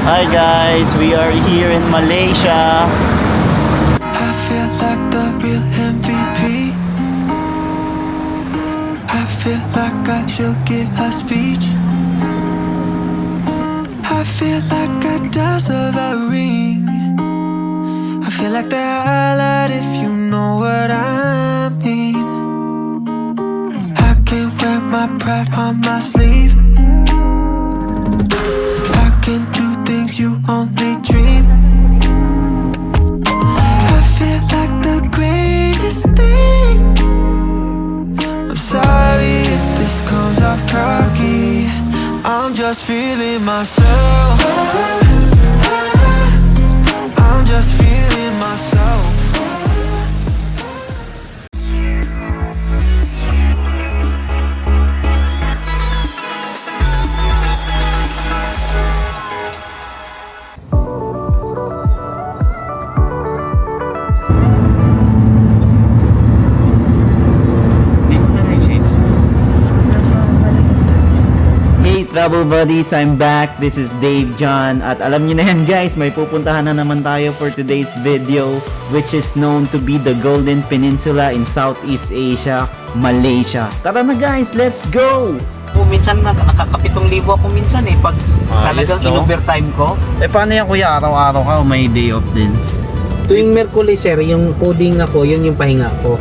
Hi guys, we are here in Malaysia. I feel like the real MVP. I feel like I should give a speech. I feel like I deserve a ring. I feel like the highlight if you know what I mean. I can wear my pride on my sleeve. I can do things you only dream. I feel like the greatest thing. I'm sorry if this comes off cocky. I'm just feeling myself. I'm just feeling myself. Hey travel buddies, I'm back. This is Dave John. At alam niyo na yan guys, may pupuntahan na naman tayo for today's video, which is known to be the Golden Peninsula in Southeast Asia, Malaysia. Tara na guys, let's go! Minsan nakaka-7,000 ako minsan pag talagang no? in-overtime ko. Paano yan kuya? Araw-araw ka o may day off din? Tuwing Merkulis sir, yung coding ako, yun yung pahinga ko.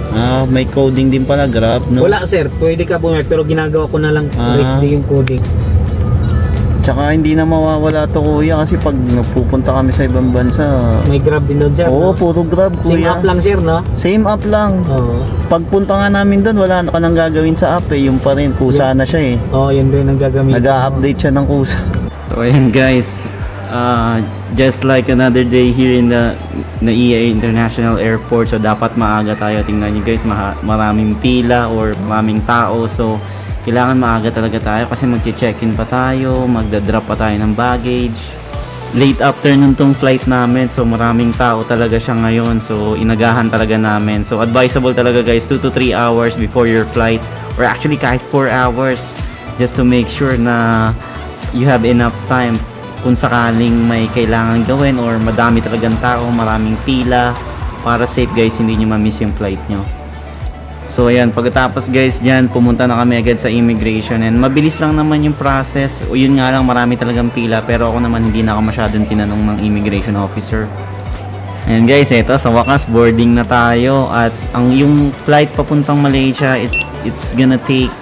May coding din pala, Grab, no? Wala sir, pwede ka bumalik pero ginagawa ko na lang rest day yung coding. Tsaka hindi na mawawala to kuya kasi pag napupunta kami sa ibang bansa, May Grab din doon sir. oo, puro Grab Same kuya. app lang sir, no? Same app lang. Oo. Pagpunta nga namin doon, wala na ka nang gagawin sa app yung pa rin, kusa na siya Oo, yun din ang gagamitin. Nag-a-update siya ng kusa. So ayan guys, just like another day here in the NAIA International Airport, so dapat maaga tayo. Tingnan nyo guys, maraming pila or maraming tao, so kailangan maaga talaga tayo kasi magche-check-in pa tayo, magdadrop pa tayo ng baggage. Late afternoon tong flight namin, so maraming tao talaga siya ngayon, so inagahan talaga namin. So advisable talaga guys, 2 to 3 hours before your flight, or actually kahit 4 hours, just to make sure na you have enough time kung sakaling may kailangan gawin or madami talagang tao, maraming pila, para safe guys, hindi nyo ma-miss yung flight nyo. So ayan, pagkatapos guys dyan, pumunta na kami agad sa immigration, and mabilis lang naman yung process. O yun nga lang, marami talagang pila, pero ako naman hindi na ako masyadong tinanong ng immigration officer. Ayan guys, eto sa wakas boarding na tayo, at yung flight papuntang Malaysia, it's gonna take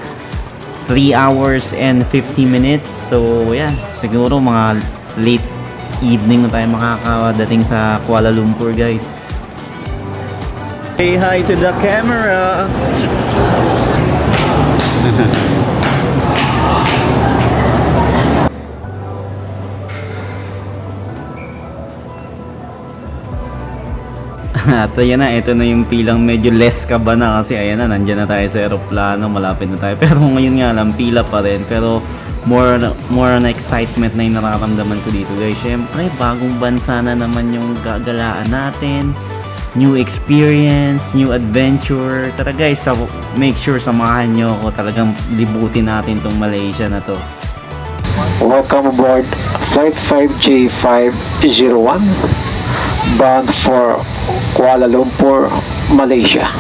3 hours and 50 minutes. So ayan, siguro mga late evening na tayo makakadating sa Kuala Lumpur guys. Say hi to the camera. At ayan na, ito na yung pilang medyo less ka ba na kasi ayan na, nandyan na tayo sa aeroplano, malapit na tayo. Pero ngayon nga lang, pila pa rin. Pero more on excitement na yung nararamdaman ko dito guys. Siyempre, bagong bansa na naman yung gagalaan natin. New experience, new adventure. Tara guys, make sure samahan nyo ako. Talagang libutin natin tong Malaysia na to. Welcome aboard Flight 5J501 bound for Kuala Lumpur, Malaysia.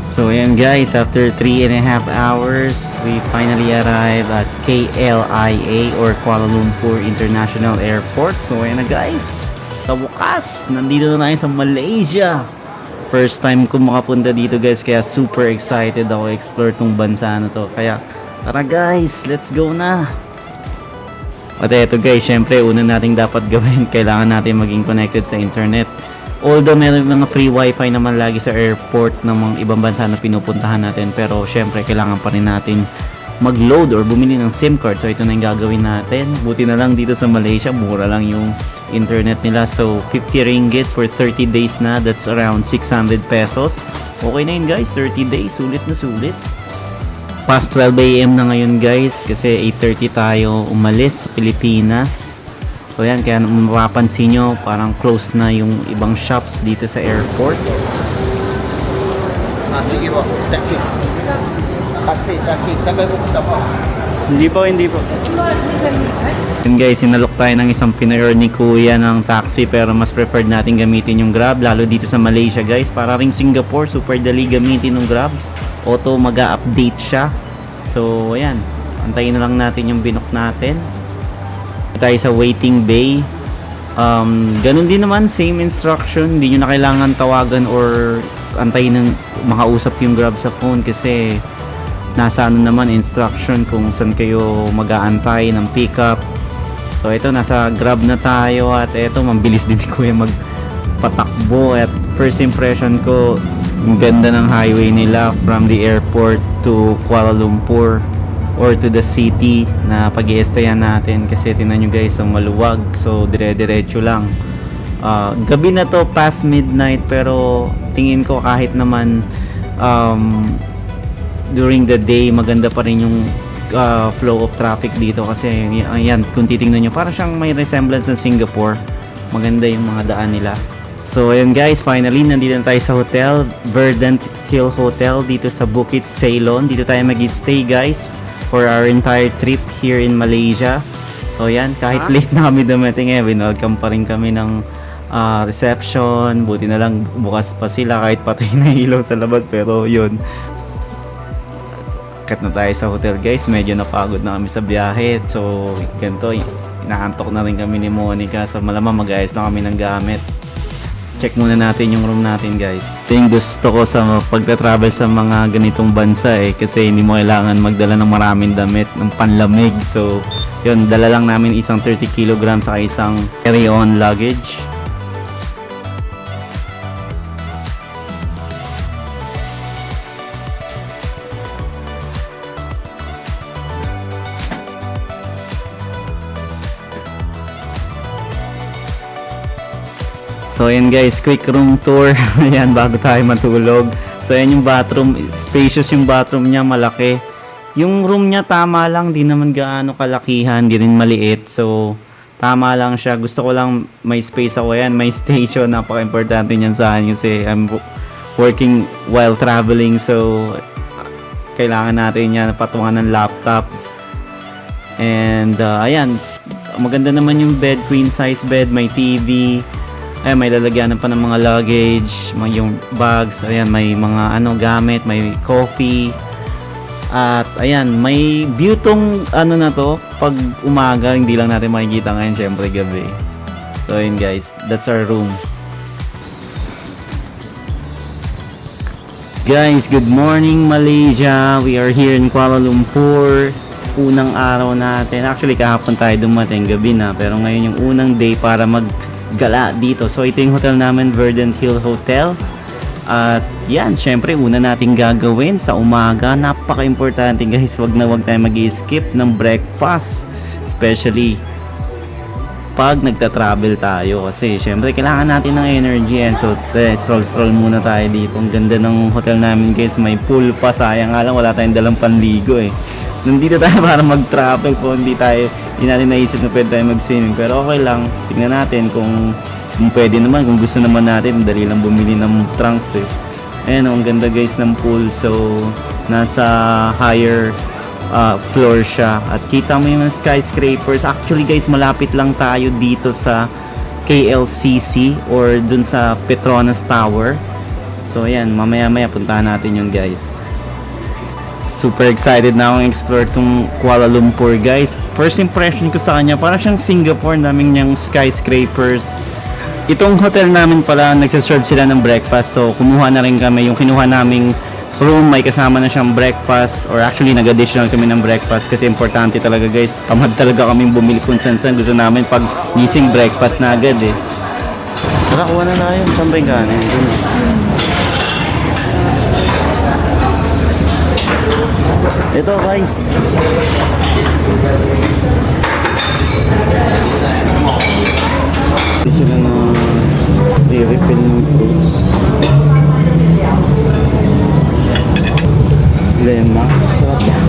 So ayan guys, after 3.5 hours, we finally arrived at KLIA or Kuala Lumpur International Airport. So ayan na guys, sa wakas, nandito na tayo sa Malaysia. First time ko makapunta dito guys, kaya super excited ako explore tong bansa na to. Kaya tara guys, let's go na. At eto guys, syempre una nating dapat gawin, kailangan natin maging connected sa internet. Although meron mga free wifi naman lagi sa airport ng mga ibang bansa na pinupuntahan natin, pero syempre kailangan pa rin natin mag-load or bumili ng SIM card. So ito na yung gagawin natin. Buti na lang dito sa Malaysia, mura lang yung internet nila. So 50 ringgit for 30 days na, that's around 600 pesos. Okay na yun guys, 30 days, sulit na sulit. Past 12 AM na ngayon guys, kasi 8:30 tayo umalis sa Pilipinas. So yan, kaya mapapansin nyo, parang close na yung ibang shops dito sa airport. Sige po, taxi. Taxi. Tagay po punta po. Hindi po. And guys, sinalok tayo ng isang pinayor ni Kuya ng taxi pero mas preferred natin gamitin yung Grab lalo dito sa Malaysia guys. Para ring Singapore, super dali gamitin ng Grab. Auto mag-a-update siya. So, ayan. Antayin na lang natin yung binok natin. Tayo sa waiting bay. Ganun din naman, same instruction. Hindi nyo na kailangan tawagan or antayin ng makausap yung Grab sa phone kasi nasa ano naman instruction kung saan kayo mag-aantay ng pickup. So ito, nasa Grab na tayo at ito, mabilis din ko yung magpatakbo at first impression ko, ang ganda ng highway nila from the airport to Kuala Lumpur or to the city na pag-i-stayan natin kasi tinan nyo guys, ang maluwag, so dire-diretso lang. Gabi na to, past midnight, pero tingin ko kahit naman during the day maganda pa rin yung flow of traffic dito kasi ayan, kung titingnan nyo parang siyang may resemblance ng Singapore. Maganda yung mga daan nila. So ayan guys, finally nandito na tayo sa hotel, Verdant Hill Hotel dito sa Bukit Ceylon. Dito tayo mag-stay guys for our entire trip here in Malaysia. So ayan, kahit late na kami dumating welcome pa rin kami ng reception. Buti na lang bukas pa sila kahit patay na ilaw sa labas, pero yun, na tayo sa hotel guys, medyo napagod na kami sa biyahe. So ganito, inaantok na rin kami ni Monica, so malamang mag-ayos na kami ng gamit. Check muna natin yung room natin guys. Ito yung gusto ko sa pagta-travel sa mga ganitong bansa kasi hindi mo kailangan magdala ng maraming damit, ng panlamig. So yun, dala lang namin isang 30 kg sa isang carry-on luggage. So ayan guys, quick room tour. Ayan, bago tayo matulog. So ayan yung bathroom, spacious yung bathroom niya, malaki. Yung room niya tama lang, di naman gaano kalakihan, di rin maliit. So tama lang siya. Gusto ko lang may space ako. Ayan, may station, napaka-importante niyan sa akin kasi I'm working while traveling. So kailangan natin yan patungan ng laptop. And ayan, maganda naman yung bed, queen size bed, may TV. Ayan, may lalagyanan pa ng mga luggage, may yung bags, ayan, may mga gamit, may coffee. At ayan, may view tong na to, pag umaga, hindi lang natin makikita ngayon, syempre gabi. So ayan guys, that's our room. Guys, good morning Malaysia. We are here in Kuala Lumpur. Unang araw natin. Actually, kahapon tayo dumating, gabi na. Pero ngayon yung unang day para maggala dito. So ito yung hotel namin, Verdant Hill Hotel. At yan, syempre una nating gagawin sa umaga, napaka-importante guys, wag tayo mag-skip ng breakfast, especially pag nagta-travel tayo kasi syempre kailangan natin ng energy. And so stroll muna tayo dito. Ang ganda ng hotel namin guys, may pool pa, sayang nga lang wala tayong dalang panligo Nandito tayo para mag-travel po, hindi natin naisip na pwede tayo mag-swimming, pero okay lang, tingnan natin kung pwede naman, kung gusto naman natin, dali lang bumili ng trunks Ayan, ang ganda guys ng pool. So nasa higher floor siya at kita mo yung skyscrapers. Actually guys, malapit lang tayo dito sa KLCC or dun sa Petronas Tower. So ayan, mamaya puntahan natin yun guys. Super excited na akong explore tong Kuala Lumpur guys. First impression ko sa kanya, parang siyang Singapore, daming niyang skyscrapers. Itong hotel namin pala, nagsaserve sila ng breakfast. So kumuha na rin kami, yung kinuha naming room may kasama na siyang breakfast, or actually nag-additional kami ng breakfast kasi importante talaga guys. Tamad talaga kaming bumili kung saan. Gusto namin pag gising breakfast na agad Tara, kuha na yun. Saan ba yung kanin? Ito guys. Ito sila na i-refill ng fruits. Lema. Sarap yan.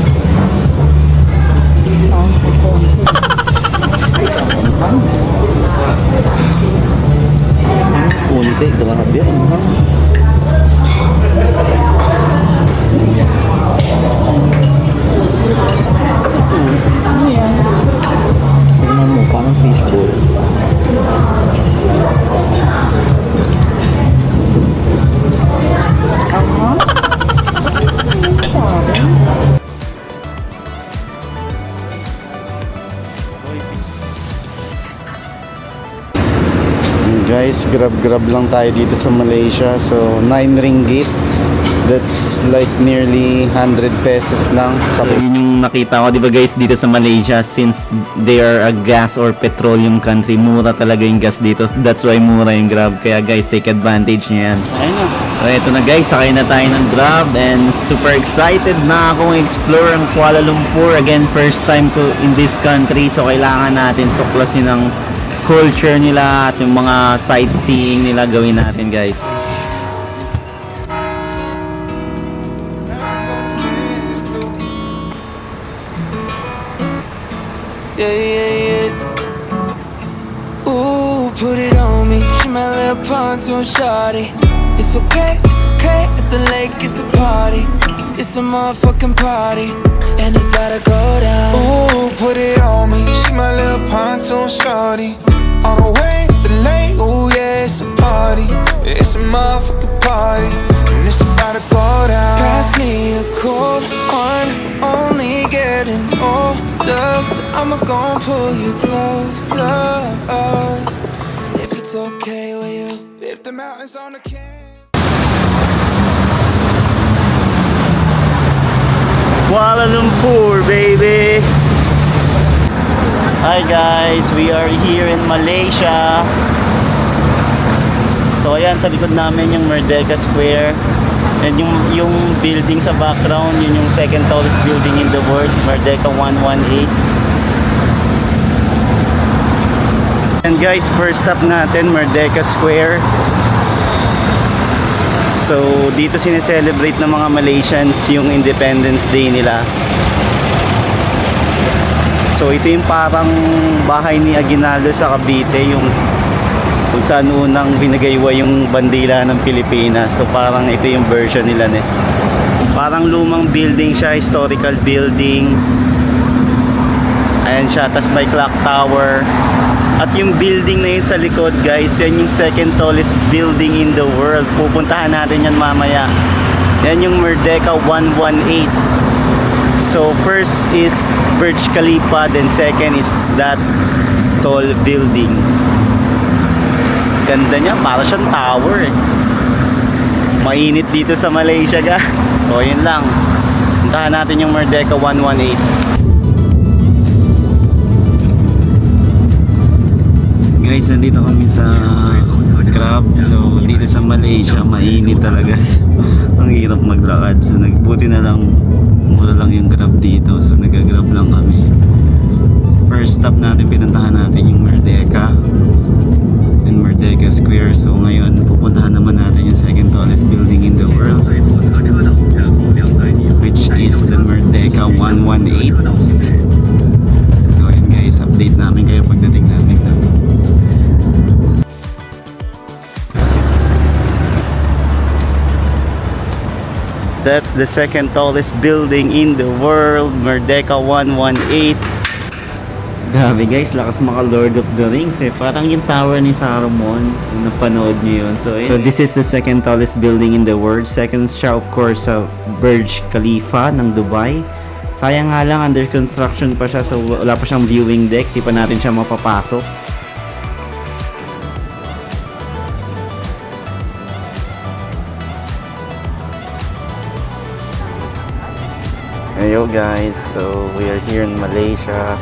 Punti, grabe yan. Grab lang tayo dito sa Malaysia. So 9 ringgit. That's like nearly 100 pesos lang. So yun yung nakita ko, di ba guys, dito sa Malaysia, since they are a gas or petroleum country, mura talaga yung gas dito. That's why mura yung Grab. Kaya guys, take advantage niya yan. Ayun na. So eto na guys, sakay na tayo ng Grab and super excited na akong explore ang Kuala Lumpur. Again, first time ko in this country, so kailangan natin tuklasin ang culture nila at yung mga sightseeing nila gawin natin guys. Yeah, yeah, yeah. Ooh, put it on me. She my little pontoon shawty. It's okay, at the lake it's a party. It's a motherfucking party, and it's about to go down. Ooh, put it on me. She my little pontoon shawty. On the way to the lake, ooh yeah, it's a party. It's a motherfucking party, and it's about to go down. Pass me a cold one, we're only getting older, so I'ma gon' pull you closer. If it's okay with you. If the mountains on the can. Kuala Lumpur, baby! Hi guys, we are here in Malaysia. So ayan, sa likod namin yung Merdeka Square. And yung building sa background, yun yung second tallest building in the world, Merdeka 118. And guys, first stop natin, Merdeka Square. So dito sineselebrate ng mga Malaysians yung Independence Day nila. So ito yung parang bahay ni Aguinaldo sa Cavite, yung kung saan unang binagaywa yung bandila ng Pilipinas. So parang ito yung version nila parang lumang building siya, historical building. Ayan siya, tas may clock tower. At yung building na yun sa likod guys, yan yung second tallest building in the world. Pupuntahan natin yan mamaya. Yan yung Merdeka 118. So first is Burj Khalifa, then second is that tall building. Ganda niya, para siyang tower eh. Mainit dito sa Malaysia ga. So yun lang. Puntahan natin yung Merdeka 118. Guys, nandito kami sa Grab. So dito sa Malaysia, mainit talaga. Ang hirap maglakad. So nagbuti na lang, mura lang yung Grab dito. So nag-Grab lang kami. First stop natin, pinuntahan natin yung Merdeka and Merdeka Square. So ngayon, pupuntahan naman natin yung second tallest building in the world, which is the Merdeka 118. So ayun guys, update namin kayo pagdating namin. That's the second tallest building in the world, Merdeka 118. Grabe guys, lakas maka Lord of the Rings eh. Parang yung tower ni Saruman, kung napanood nyo yun. So this is the second tallest building in the world. Second siya of course sa Burj Khalifa ng Dubai. Sayang nga lang, under construction pa siya, so wala pa siyang viewing deck. Di pa natin siya mapapasok. Ayo guys, so we are here in Malaysia.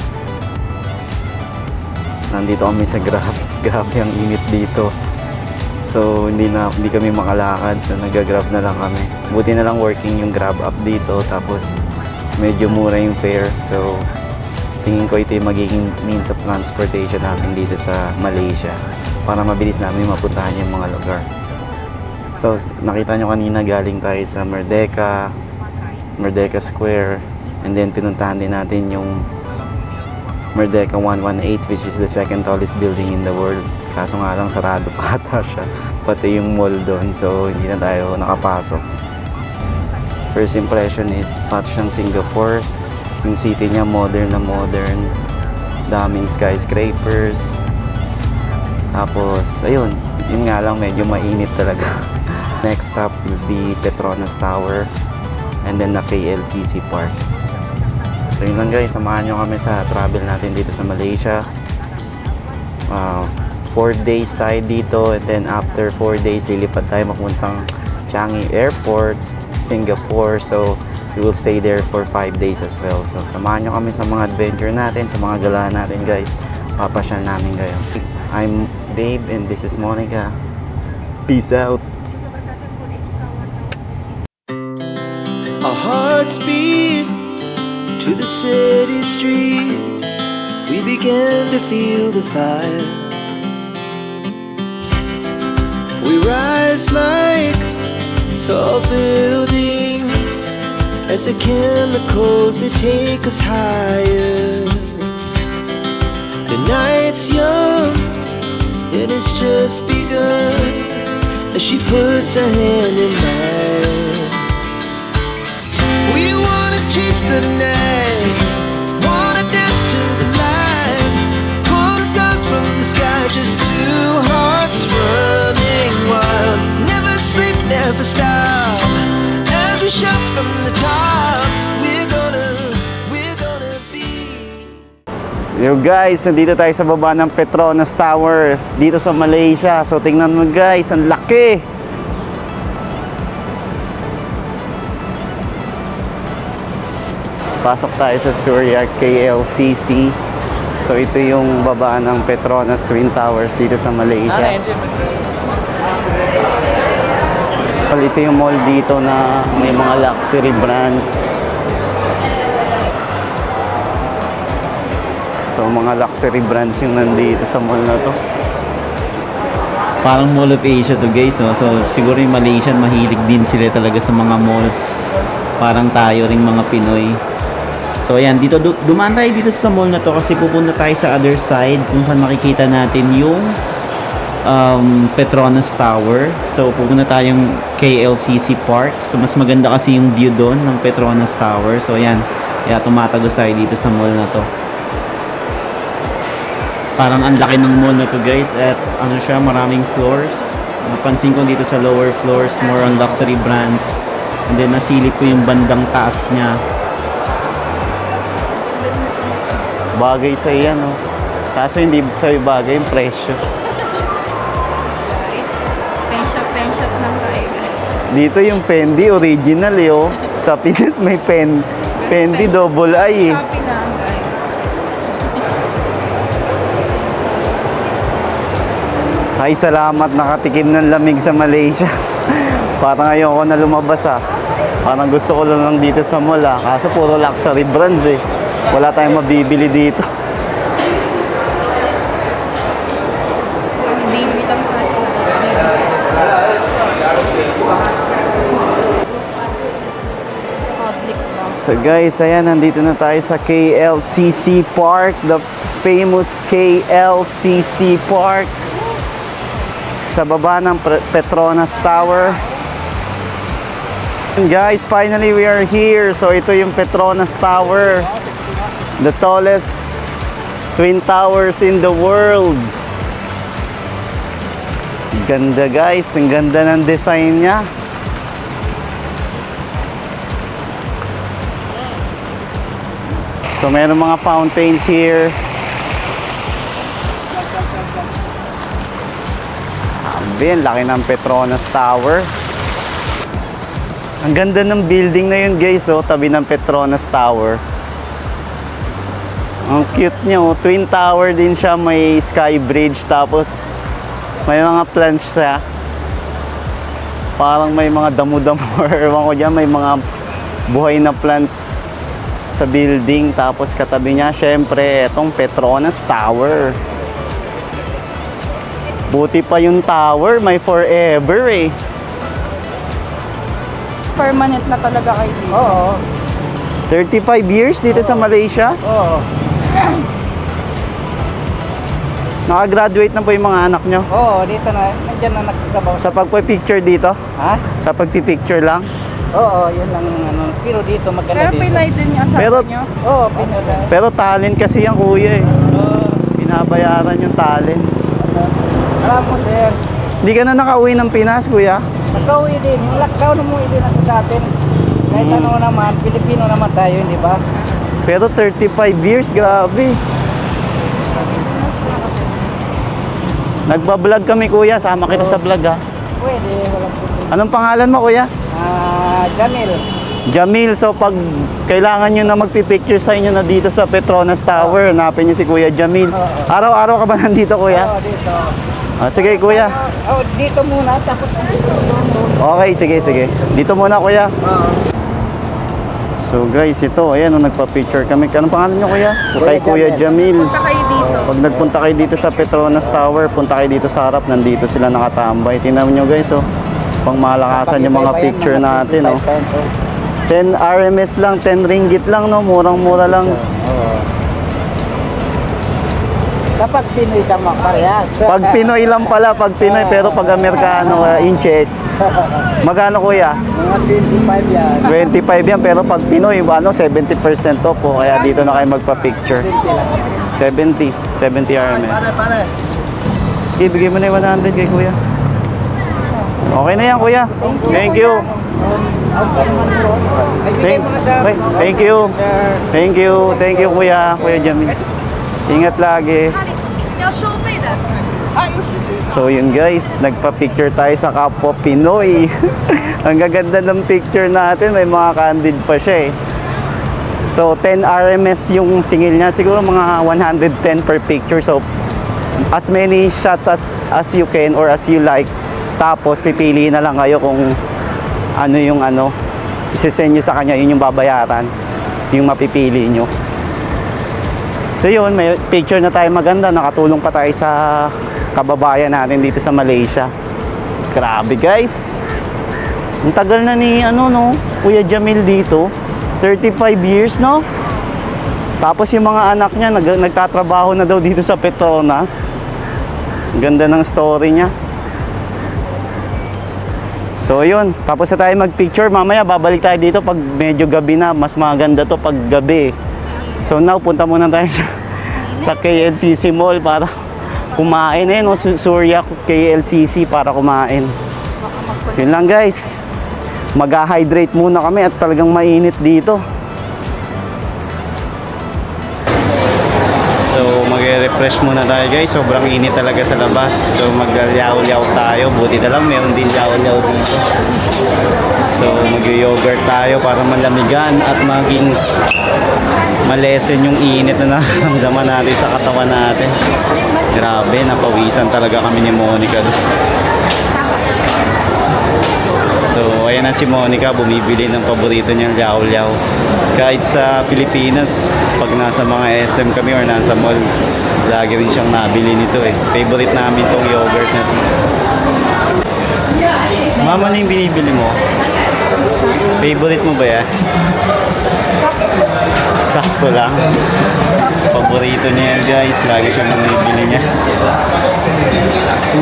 Nandito kami sa Grab. Grabe ang init dito. So hindi kami makalakad, so nag-Grab na lang kami. Buti na lang working yung Grab app dito, tapos medyo mura yung fare. So tingin ko ito yung magiging means of transportation namin dito sa Malaysia para mabilis namin mapuntahan yung mga lugar. So nakita nyo kanina, galing tayo sa Merdeka Square, and then pinuntahan din natin yung Merdeka 118, which is the second tallest building in the world. Kaso nga lang sarado pa ata siya, pati yung mall doon, so hindi na tayo nakapasok. First impression is pat siyang Singapore. Yung city niya modern na modern, daming skyscrapers. Tapos ayun, yun nga lang, medyo mainit talaga. Next stop will be Petronas Tower, and then na KLCC Park. So yun lang guys, samahan nyo kami sa travel natin dito sa Malaysia. 4 days tayo dito, and then after 4 days lilipad tayo mapuntang Changi Airport, Singapore. So we will stay there for 5 days as well. So samahan nyo kami sa mga adventure natin, sa mga gala natin guys. Papasyal namin kayo. I'm Dave and this is Monica. Peace out. Our hearts beat to the city streets. We began to feel the fire. We rise like tall buildings as the chemicals they take us higher. The night's young and it's just begun as she puts her hand in mine. We wanna chase the night, wanna dance to the light, pull the stars from the sky, just two hearts running wild. Never sleep, never stop, as we shout from the top. We're gonna be. Yo guys, nandito tayo sa baba ng Petronas Tower dito sa Malaysia. So tingnan mo guys, ang laki. Pasok tayo sa Surya KLCC. So ito yung baba ng Petronas Twin Towers dito sa Malaysia. So ito yung mall dito na may mga luxury brands. So mga luxury brands yung nandito sa mall na to. Parang Mall of Asia to guys, no? So siguro yung Malaysian mahilig din sila talaga sa mga malls. Parang tayo ring mga Pinoy. So ayan, dito dumaan tayo dito sa mall na to kasi pupunta tayo sa other side kung saan makikita natin yung Petronas Tower. So pupunta tayong KLCC Park. So mas maganda kasi yung view doon ng Petronas Tower. So ayan, kaya tumatagos tayo dito sa mall na to. Parang ang laki ng mall na to guys, at ano siya, maraming floors. Napansin ko dito sa lower floors, more on luxury brands. And then nasilip ko yung bandang taas niya. Bagay sa iyan, no? Kaso hindi sa'yo bagay yung presyo. Pen shop lang tayo guys. Dito yung Fendi, original eh, oh. Sa Pinas may Fendi double I eh. Shopee lang guys. Ay, salamat nakatikim ng lamig sa Malaysia. Parang ayoko na lumabas ah. Parang gusto ko lang dito sa mall ah. Kaso puro luxury brands eh. Wala tayong mabibili dito. Baby lang tayo. Public lang. So guys, ayan, nandito na tayo sa KLCC Park. The famous KLCC Park. Sa baba ng Petronas Tower. And guys, finally we are here. So ito yung Petronas Tower. The tallest twin towers in the world. Ganda guys, ang ganda ng design niya. So meron mga fountains here. Ang laki ng Petronas Tower. Ang ganda ng building na yun guys, oh, tabi ng Petronas Tower. Ang cute niya, oh. Twin tower din siya, may sky bridge, tapos may mga plants siya. Parang may mga damo-damo or ewan ko dyan, may mga buhay na plants sa building. Tapos katabi niya, syempre, itong Petronas Tower. Buti pa yung tower, may forever eh. Permanent na talaga kayo dito. Oo. 35 years dito sa Malaysia. Oo. Nakagraduate na po yung mga anak nyo. Oo, dito na. Nandiyan na nagsabaw. Sa pagpa-picture dito? Ha? Sa pagpipicture lang? Oo, yun lang ano. Pero dito maganda Pero dito. Pinay din yung asawa Pero- nyo. Oo, Pinay. Pero talent kasi yung kuya eh. Oo. Pinabayaran yung talent. Alam mo, sir. Hindi ka na nakauwi ng Pinas, kuya? Nagkauwi din. Yung lockdown umuwi din ako sa atin. Kahit ano naman, Pilipino naman tayo, hindi ba? Pero 35 years, grabe. Nagbablog kami kuya, sama kita sa vlog ha. Pwede, walang problema. Anong pangalan mo kuya? Jamil. Jamil, so pag kailangan nyo na magpipicture sa inyo na dito sa Petronas Tower, hanapin nyo si Kuya Jamil. Araw-araw ka ba nandito kuya? Oo, dito. Sige kuya. Dito muna, tapos dito. Okay, sige. Dito muna kuya. Oo. So guys, ito, ayan, nagpa-picture kami. Anong pangalan nyo kuya? Kay Kuya Jamil. Punta kayo dito. Pag nagpunta kayo dito sa Petronas Tower, punta kayo dito sa harap, nandito sila nakatambay. Tingnan nyo guys, oh. Pang malakasan yung mga picture natin, oh. 10 RMS lang, 10 ringgit lang, no? Murang-mura lang. Oo. Kapag Pinoy sa parehas. Pag Pinoy lang pala, pag Pinoy, pero pag Amerikano, incheck. Magkano kuya? Mga 25 yan. 25 yan, pero pag Pinoy, 70% off po. Kaya dito na kayo magpa-picture. 70 RMS. Pare. Sige, bigay mo na yung 100 kay kuya. Okay na yan kuya. Thank you. Thank you. Thank you kuya. Kuya Jamil. Ingat lagi. So yun guys, nagpa-picture tayo sa kapwa Pinoy. Ang gaganda ng picture natin, may mga candid pa siya eh. So 10 RMS yung singil niya, siguro mga 110 per picture. So as many shots as you can or as you like. Tapos pipili na lang kayo kung ano yung isisend nyo sa kanya, yun yung babayaran, yung mapipili nyo. So yun, may picture na tayo maganda, nakatulong pa tayo sa kababayan natin dito sa Malaysia. Grabe guys. Ang tagal na ni Kuya Jamil dito. 35 years, no? Tapos yung mga anak niya nagtatrabaho na daw dito sa Petronas. Ganda ng story niya. So yun, tapos na tayo mag-picture. Mamaya babalik tayo dito pag medyo gabi na. Mas maganda to pag gabi. So now, punta muna tayo sa KLCC Mall para kumain eh, no? Surya KLCC para kumain. Yun lang guys. Mag-hydrate muna kami at talagang mainit dito. So mag-refresh muna tayo guys. Sobrang init talaga sa labas. So mag-yaw-yaw tayo. Buti na lang meron din yaw-yaw dito. So mag-yogurt tayo para malamigan at maging malesen yung init na nararamdaman natin sa katawan natin. Grabe, napawisan talaga kami ni Monica. So ayan na si Monica, bumibili ng paborito niyang yaw-yaw. Kahit sa Pilipinas, pag nasa mga SM kami or nasa mall, lagi rin siyang nabili nito eh. Favorite namin tong yogurt na to. Mama, ano yung binibili mo? Favorite mo ba yan? Sakto lang. Paborito niya yan guys, lagi siyang binibili niya.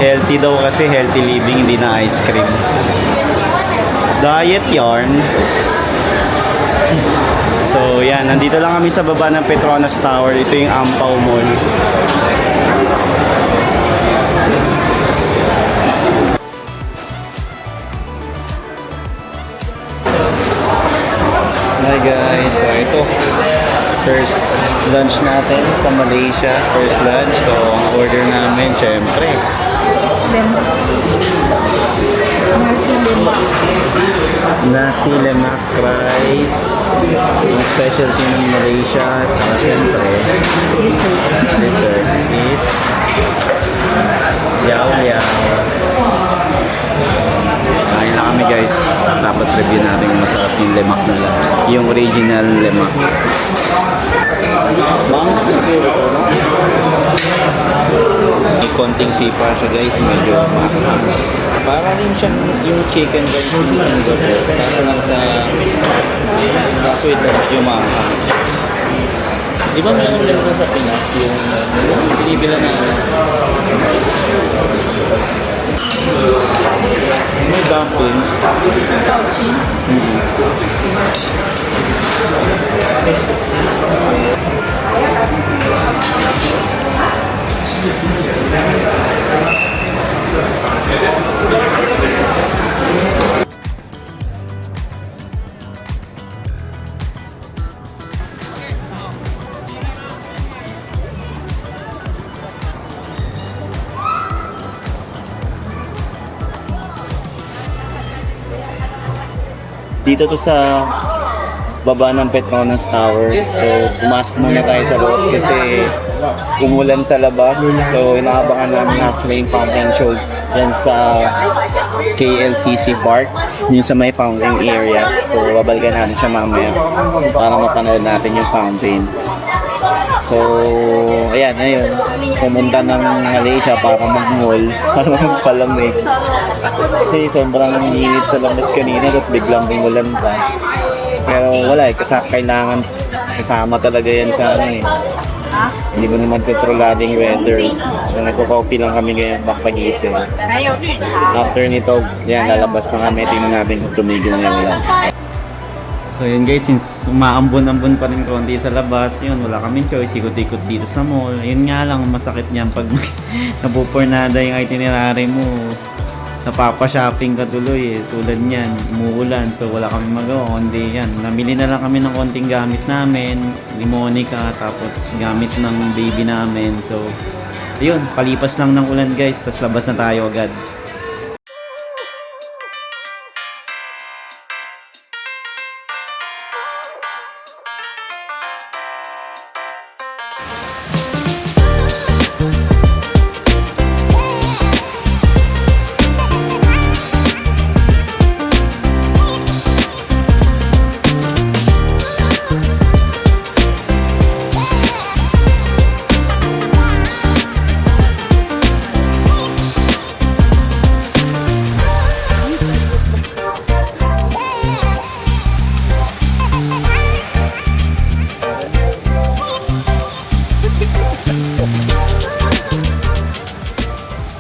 Healthy daw kasi, healthy living, hindi na ice cream. Diet yarn. So yan, nandito lang kami sa baba ng Petronas Tower. Ito yung Ampaw Mall. Hi guys, so ito first lunch natin sa Malaysia. First lunch, so ang order namin syempre nasi lemak rice, yung specialty ng Malaysia. At syempre dessert is yaw-yaw. Kain na kami guys, tapos review natin kung masarap yung lemak na lang, yung original lemak. May konting sipa siya guys, medyo mahal. Para rin siyang yung chicken rice in Singapore, kaso lang kaso ito medyo mahal. Di ba meron lang sa Pinas yung binibila na may dumpling. Dito to sa baba ng Petronas Tower. So, pumasok muna tayo sa loob kasi umulan sa labas. So, inaabangan namin actually yung fountain show dyan sa KLCC Park, yung sa may fountain area. So, babalikan natin siya mamaya para mapanood natin yung fountain. So, ayan, ayun. Pumunta ng Malaysia para mag-mall, para magpalamig. Kasi sobrang init sa labas kanina, tapos biglang umulan pa. Pero wala eh, kailangan kasama talaga yan sa ano eh. Hindi mo naman kontrolado yung weather. So nagko-coffee lang kami ngayon pagising. After nito, yan, lalabas na kami. Tingnan natin kung tumigil na yung ulan. So yun guys, since umaambon-ambon pa rin konti sa labas, yun, wala kaming choice, ikot-ikot dito sa mall. Yun nga lang, masakit niyan pag napupurnada yung itinerary mo. Napapa-shopping ka tuloy eh, tulad niyan, umuulan, so wala kami magawa, kundi yan. Namili na lang kami ng konting gamit namin, ni Monica, tapos gamit ng baby namin. So, yun, palipas lang ng ulan guys, tapos labas na tayo agad.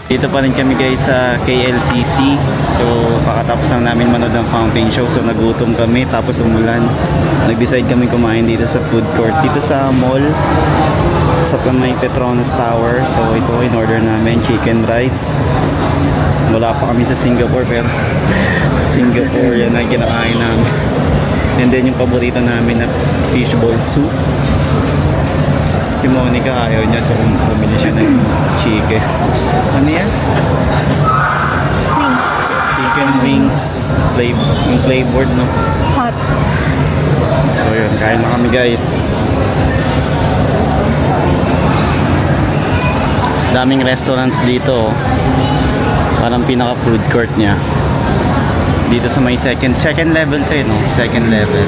Dito pa rin kami guys sa KLCC. So kakatapos lang namin manood ng fountain show. So nagutom kami tapos umulan. Nag-decide kami kumain dito sa food court. Dito sa mall. Sa may Petronas Tower. So ito in order namin chicken rice. Wala pa kami sa Singapore pero Singapore yan ang kinakain namin. And then yung paborito namin na fishball soup. Si Monica ayaw niya, so bumili siya ng chicken. Ano yan? Wings. Chicken wings. Yung flavored, no? Hot. So yun, kain na kami guys. Daming restaurants dito. Parang pinaka food court niya. Dito sa may second level to no? Second level.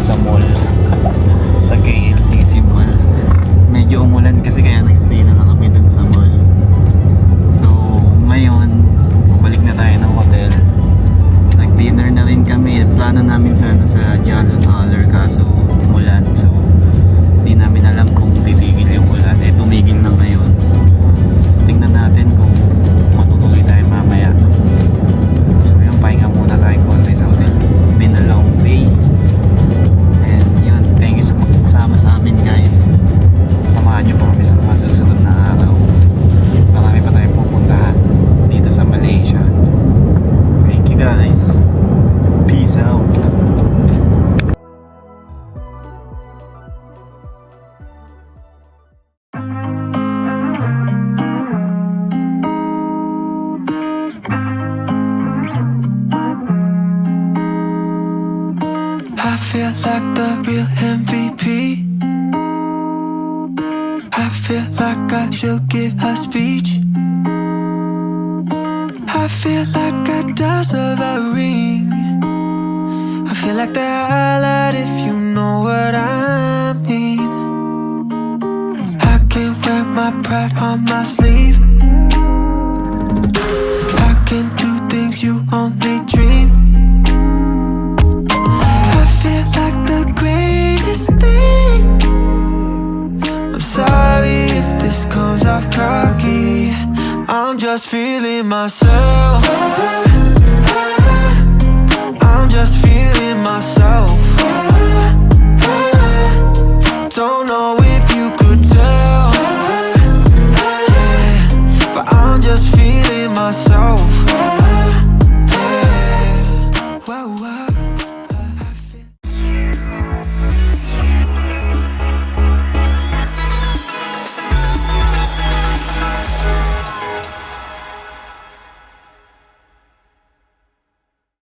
Sa mall, sa KLCC Mall. Medyo umulan kasi kaya nag-stay na lang kami dun sa mall. So ngayon balik na tayo ng hotel. Nag-dinner na rin kami. Plano namin sana sa Jolon Holler kaso umulan, so hindi namin alam kung titigil yung ulan. Eh tumigil na ngayon. Tingnan natin kung matutuloy tayo mamaya. So yung pahinga muna tayo konti sa hotel. It's been a long day. Thank you sa pagsama sa amin guys. Samahan nyo po kami sa mga susunod na araw. Marami pa tayong pupuntahan dito sa Malaysia. Thank you guys. Peace out. I feel like the real MVP. I feel like I should give a speech. I feel like I deserve a ring. I feel like the highlight if you know what I mean. I can wear my pride on my sleeve.